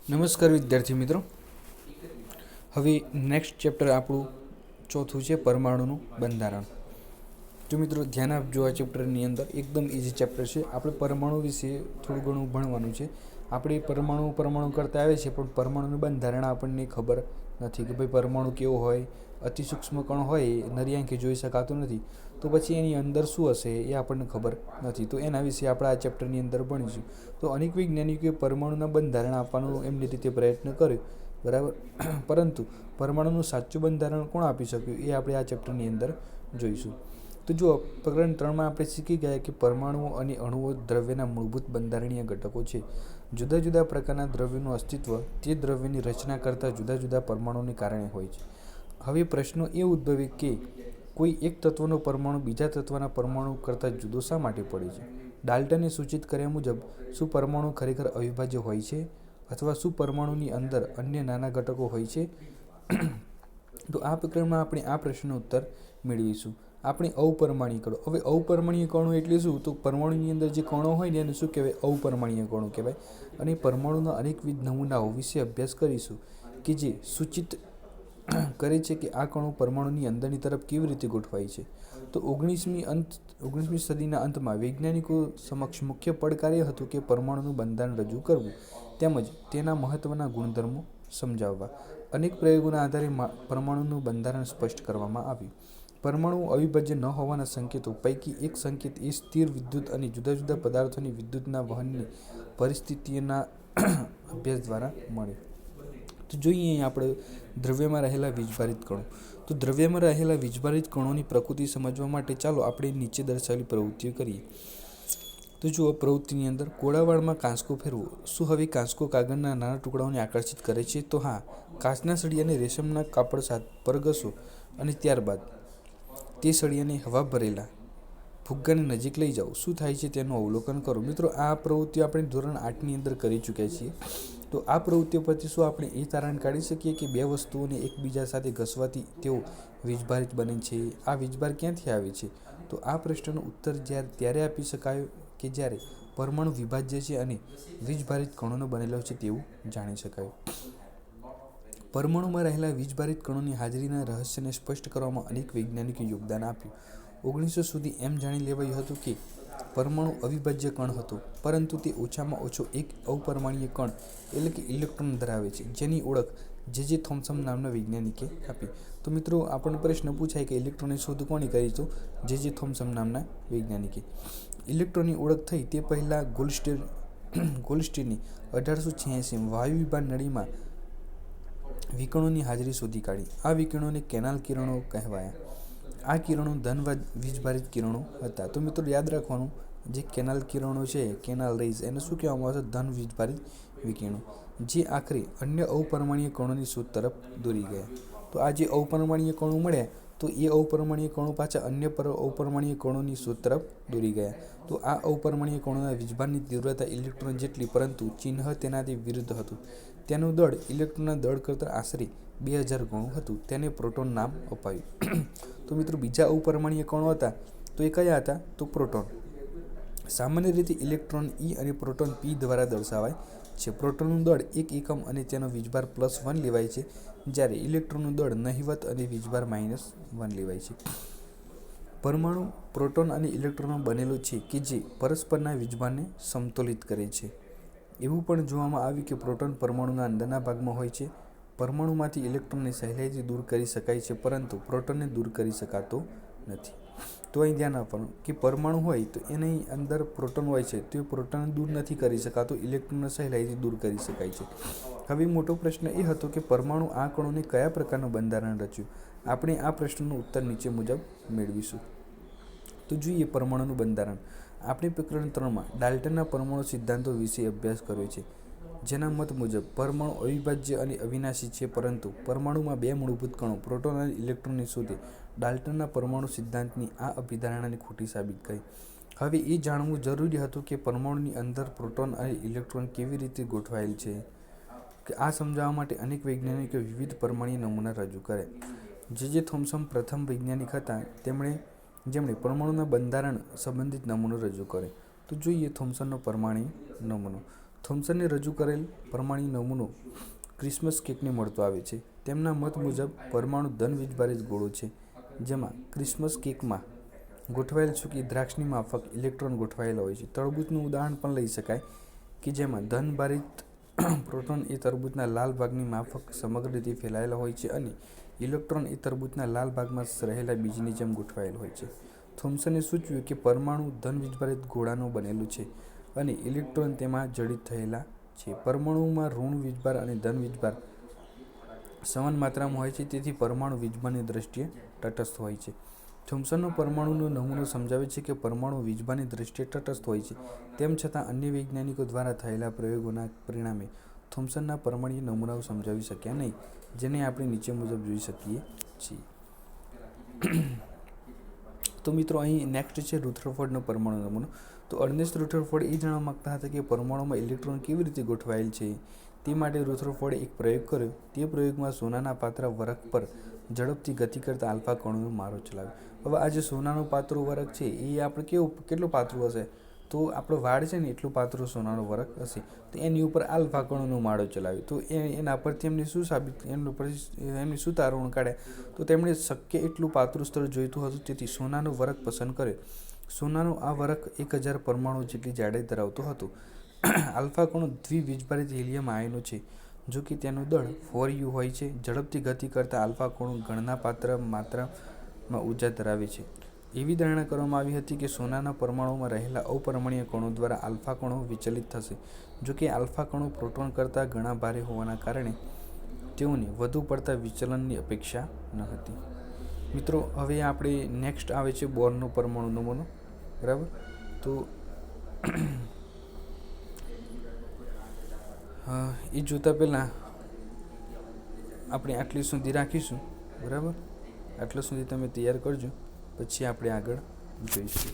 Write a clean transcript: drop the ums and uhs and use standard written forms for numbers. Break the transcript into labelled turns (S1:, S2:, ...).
S1: નમસ્કાર વિદ્યાર્થી મિત્રો, હવે નેક્સ્ટ ચેપ્ટર આપણું ચોથું છે પરમાણુનું બંધારણ. જો મિત્રો ધ્યાન આપજો, આ ચેપ્ટરની અંદર એકદમ ઇઝી ચેપ્ટર છે. આપણે પરમાણુ વિશે થોડું ઘણું ભણવાનું છે. આપણે પરમાણુ કરતા આવે છે, પણ પરમાણુનું બંધારણ આપણને ખબર નથી કે ભાઈ પરમાણુ કેવો હોય. અતિ સૂક્ષ્મ કણ હોય, નરી આંખે જોઈ શકાતું નથી, તો પછી એની અંદર શું હશે એ આપણને ખબર નથી. તો એના વિશે આપણે આ ચેપ્ટરની અંદર ભણીશું. તો અનેક વૈજ્ઞાનિકોએ પરમાણુના બંધારણ આપવાનો એમની રીતે પ્રયત્ન કર્યો, બરાબર. પરંતુ પરમાણુનું સાચું બંધારણ કોણ આપી શક્યું એ આપણે આ ચેપ્ટરની અંદર જોઈશું. તો જો પ્રકરણ 3માં આપણે શીખી ગયા કે પરમાણુઓ અને અણુઓ દ્રવ્યના મૂળભૂત બંધારણીય ઘટકો છે. જુદા જુદા પ્રકારના દ્રવ્યોનું અસ્તિત્વ તે દ્રવ્યની રચના કરતા જુદા જુદા પરમાણુને કારણે હોય છે. હવે પ્રશ્નો એ ઉદ્ભવે કે કોઈ એક તત્વનો પરમાણુ બીજા તત્વના પરમાણુ કરતાં જુદો શા માટે પડે છે? ડાલ્ટને સૂચિત કર્યા મુજબ શું પરમાણુ ખરેખર અવિભાજ્ય હોય છે, અથવા શું પરમાણુની અંદર અન્ય નાના ઘટકો હોય છે? તો આ પ્રકરણમાં આપણે આ પ્રશ્નનો ઉત્તર મેળવીશું. આપણે અવપરમાણીય કણો. હવે અવપરમાણીય કણો એટલે શું? તો પરમાણુની અંદર જે કણો હોય ને એને શું કહેવાય? અવપરમાણીય કણો કહેવાય. અને પરમાણુના અનેકવિધ નમૂનાઓ વિશે અભ્યાસ કરીશું કે જે સૂચિત કરે છે કે આ કણો પરમાણુની અંદરની તરફ કેવી રીતે ગોઠવાય છે. તો 19મી સદીના અંતમાં વૈજ્ઞાનિકો સમક્ષ મુખ્ય પડકાર એ હતો કે પરમાણુનું બંધારણ રજૂ કરવું તેમજ તેના મહત્વના ગુણધર્મો સમજાવવા. અનેક પ્રયોગોના આધારે પરમાણુનું બંધારણ સ્પષ્ટ કરવામાં આવ્યું. પરમાણુઓ અવિભાજ્ય ન હોવાના સંકેતો પૈકી એક સંકેત એ સ્થિર વિદ્યુત અને જુદા જુદા પદાર્થોની વિદ્યુતના વહનની પરિસ્થિતિઓના અભ્યાસ દ્વારા મળે. તો જોઈએ અહીં આપણે દ્રવ્યમાં રહેલા વીજભારિત કણો. તો દ્રવ્યમાં રહેલા વીજભારિત કણોની પ્રકૃતિ સમજવા માટે ચાલો આપણે નીચે દર્શાવેલી પ્રવૃત્તિઓ કરીએ. તો જુઓ, પ્રવૃત્તિની અંદર ગોળાવાળમાં કાંસકો ફેરવો. શું હવે કાંસકો કાગળના નાના ટુકડાઓને આકર્ષિત કરે છે? તો હા. કાચના સળિયાને રેશમના કાપડ પર ઘસો અને ત્યારબાદ તે સળિયાને હવા ભરેલા ફુગ્ગાની નજીક લઈ જાઓ. શું થાય છે તેનું અવલોકન કરો. મિત્રો, આ પ્રવૃત્તિઓ આપણે ધોરણ 8ની અંદર કરી ચૂક્યા છીએ. તો આ પ્રવૃત્તિઓ પરથી શું આપણે એ તારણ કાઢી શકીએ કે બે વસ્તુઓને એકબીજા સાથે ઘસવાથી તેઓ વીજભારિત બને છે? આ વીજભાર ક્યાંથી આવે છે? તો આ પ્રશ્નનો ઉત્તર ત્યારે આપી શકાયો કે જ્યારે પરમાણુ વિભાજ્ય છે અને વીજભારિત કણોનો બનેલો છે તેવું જાણી શકાયું. પરમાણુમાં રહેલા વીજભારિત કણોની હાજરીના રહસ્યને સ્પષ્ટ કરવામાં અનેક વૈજ્ઞાનિકોએ યોગદાન આપ્યું. 1900 સુધી એમ જાણી લેવાયું હતું કે પરમાણુ અવિભાજ્ય કણ હતો, પરંતુ તે ઓછામાં ઓછો એક અવપરમાણીય કણ એટલે કે ઇલેક્ટ્રોન ધરાવે છે, જેની ઓળખ જે થોમ્સન નામના વૈજ્ઞાનિકે આપી. તો મિત્રો, આપણને પ્રશ્ન પૂછાય કે ઇલેક્ટ્રોનની શોધ કોણે કરી? તો જે થોમ્સન નામના વૈજ્ઞાનિકે. ઇલેક્ટ્રોનની ઓળખ થઈ તે પહેલાં ગોલ્ડસ્ટીને 1886 વાયુવિભાન નળીમાં વિકિરણોની હાજરી શોધી કાઢી. આ વિકિરણોને કેનાલ કિરણો કહેવાયા. આ કિરણો ધન વીજભારિત કિરણો હતા. તો મિત્રો યાદ રાખવાનું, જે કેનાલ કિરણો છે, કેનાલ રેઝ, એને શું કહેવામાં આવે છે? ધન વીજભારિત વિકિરણો, જે આખરે અન્ય અવપરમાણીય કણોની શોધ તરફ દોરી ગયા. તો આ જે અવપરમાણીય કણો મળ્યા, તો એ અવપરમાણીય કણો પાછા અન્ય અવપરમાણીય કણોની શોધ તરફ દોરી ગયા. તો આ અવપરમાણીય કણોના વીજભારની તીવ્રતા ઇલેક્ટ્રોન જેટલી, પરંતુ ચિહ્ન તેનાથી વિરુદ્ધ હતું. તેનું દળ ઇલેક્ટ્રોનના દળ કરતાં આશરે 2000 ગણું હતું. તેને પ્રોટોન નામ અપાયું. તો મિત્રો, બીજા અવપરમાણીય કણો હતા, તો એ કયા હતા? તો પ્રોટોન. સામાન્ય રીતે ઇલેક્ટ્રોન E અને પ્રોટોન P દ્વારા દર્શાવાય છે. પ્રોટોનનું દળ 1 એકમ અને તેનો વીજભાર +1 લેવાય છે, જ્યારે ઇલેક્ટ્રોનનું દળ નહિવત અને વીજભાર -1 લેવાય છે. પરમાણુ પ્રોટોન અને ઇલેક્ટ્રોનનો બનેલો છે કે જે પરસ્પરના વીજભારને સમતોલિત કરે છે. એવું પણ જોવામાં આવ્યું કે પ્રોટોન પરમાણુના અંદરના ભાગમાં હોય છે. પરમાણુમાંથી ઇલેક્ટ્રોનને સહેલાઈથી દૂર કરી શકાય છે, પરંતુ પ્રોટોનને દૂર કરી શકાતો નથી. તો અહીં ધ્યાન આપવાનું કે પરમાણુ હોય તો એની અંદર પ્રોટોન હોય છે, તો એ પ્રોટોનને દૂર નથી કરી શકાતો, ઇલેક્ટ્રોનને સહેલાઈથી દૂર કરી શકાય છે. હવે મોટો પ્રશ્ન એ હતો કે પરમાણુ આ કણોને કયા પ્રકારનું બંધારણ રચ્યું? આપણે આ પ્રશ્નનો ઉત્તર નીચે મુજબ મેળવીશું. તો જોઈએ પરમાણુનું બંધારણ. આપણે પ્રકરણ 3માં ડાલ્ટનના પરમાણુ સિદ્ધાંતો વિશે અભ્યાસ કર્યો છે, જેના મત મુજબ પરમાણુ અવિભાજ્ય અને અવિનાશી છે. પરંતુ પરમાણુમાં બે મૂળભૂત કણો, પ્રોટોન અને ઇલેક્ટ્રોનની શોધે ડાલ્ટનના પરમાણુ સિદ્ધાંતની આ અભિધારણાને ખોટી સાબિત કરી. હવે એ જાણવું જરૂરી હતું કે પરમાણુની અંદર પ્રોટોન અને ઇલેક્ટ્રોન કેવી રીતે ગોઠવાયેલ છે. કે આ સમજાવવા માટે અનેક વૈજ્ઞાનિકોએ વિવિધ પરમાણુય નમૂના રજૂ કર્યા. જે થોમ્સન પ્રથમ વૈજ્ઞાનિક હતા. તેમણે જેમણે પરમાણુના બંધારણ સંબંધિત નમૂનો રજૂ કર્યો. તો જોઈએ થોમ્સનનો પરમાણ્વીય નમૂનો. થોમ્સને રજૂ કરેલ પરમાણ્વીય નમૂનો ક્રિસ્મસ કેકને મળતો આવે છે. તેમના મત મુજબ પરમાણુ ધન વીજભારિત ગોળો છે, જેમાં ક્રિસ્મસ કેકમાં ગોઠવાયેલ સૂકી દ્રાક્ષની માફક ઇલેક્ટ્રોન ગોઠવાયેલા હોય છે. તરબૂચનું ઉદાહરણ પણ લઈ શકાય કે જેમાં ધન ભારિત પ્રોટોન એ તરબૂચના લાલ ભાગની માફક સમગ્ર રીતે ફેલાયેલા હોય છે અને ઇલેક્ટ્રોન એ તરબૂચના લાલ ભાગમાં રહેલા બીજની જેમ ગોઠવાયેલ હોય છે. થોમ્સને સૂચવ્યું કે પરમાણુ ધન વીજભારિત ગોળાનું બનેલું છે અને ઇલેક્ટ્રોન તેમાં જડિત થયેલા છે. પરમાણુમાં ઋણ વીજભાર અને ધન વીજભાર સમાન માત્રામાં હોય છે, તેથી પરમાણુ વીજભારની દ્રષ્ટિએ તટસ્થ હોય છે. થોમ્સનનો પરમાણુનો નમૂનો સમજાવે છે કે પરમાણુ વીજભારની દ્રષ્ટિએ તટસ્થ હોય છે. તેમ છતાં અન્ય વૈજ્ઞાનિકો દ્વારા થયેલા પ્રયોગોના પરિણામે થોમ્સનના પરમાણ્વીય નમૂનાઓ સમજાવી શક્યા નહીં, જેને આપણે નીચે મુજબ જોઈ શકીએ છીએ. તો મિત્રો અહીં નેક્સ્ટ છે રુથરફોર્ડનો પરમાણુ નમૂનો. તો અર્નેસ્ટ રુથરફોર્ડ એ જાણવા માગતા હતા કે પરમાણુમાં ઇલેક્ટ્રોન કેવી રીતે ગોઠવાયેલ છે. તે માટે રુથરફોર્ડે એક પ્રયોગ કર્યો. તે પ્રયોગમાં સોનાના પાત્રા વરખ પર ઝડપથી ગતિ કરતા આલ્ફા કણોનો મારો ચલાવ્યો. હવે આ જે સોનાનું પાતળું વરખ છે એ આપણે કેટલું પાતળું હશે, તો આપણો વાળ છે ને એટલું પાતળું સોનાનો વરખ હશે. તો એની ઉપર આલ્ફા કણોનો માળો ચલાવ્યો. તો એના પરથી એમને શું એમને શું તારવણ કાઢ્યા, તો તેમણે શક્ય એટલું પાતળું સ્તર જોઈતું હતું, તેથી સોનાનો વરખ પસંદ કર્યો. સોનાનો આ વરખ 1000 પરમાણુ જેટલી જાડાઈ ધરાવતો હતો. આલ્ફા કણો દ્વિવીજભારિત હિલિયમ આયનો છે, જો કે તેનું દળ 4u હોય છે. ઝડપથી ગતિ કરતા આલ્ફા કણો ગણના માત્રામાં ઉર્જા ધરાવે છે. એવી ધારણા કરવામાં આવી હતી કે સોનાના પરમાણુમાં રહેલા અપરમાણ્વીય કણો દ્વારા આલ્ફા કણો વિચલિત થશે. જો કે આલ્ફા કણો પ્રોટોન કરતાં ઘણા ભારે હોવાના કારણે તેઓને વધુ પડતા વિચલનની અપેક્ષા ન હતી. મિત્રો, હવે આપણે નેક્સ્ટ આવે છે બોરનો પરમાણુ નમૂનો. બરાબર, તો એ જોતાં પહેલાં આપણે આટલી સુધી રાખીશું. બરાબર, આટલા સુધી તમે તૈયાર કરજો, પછી આપણે આગળ જોઈશું.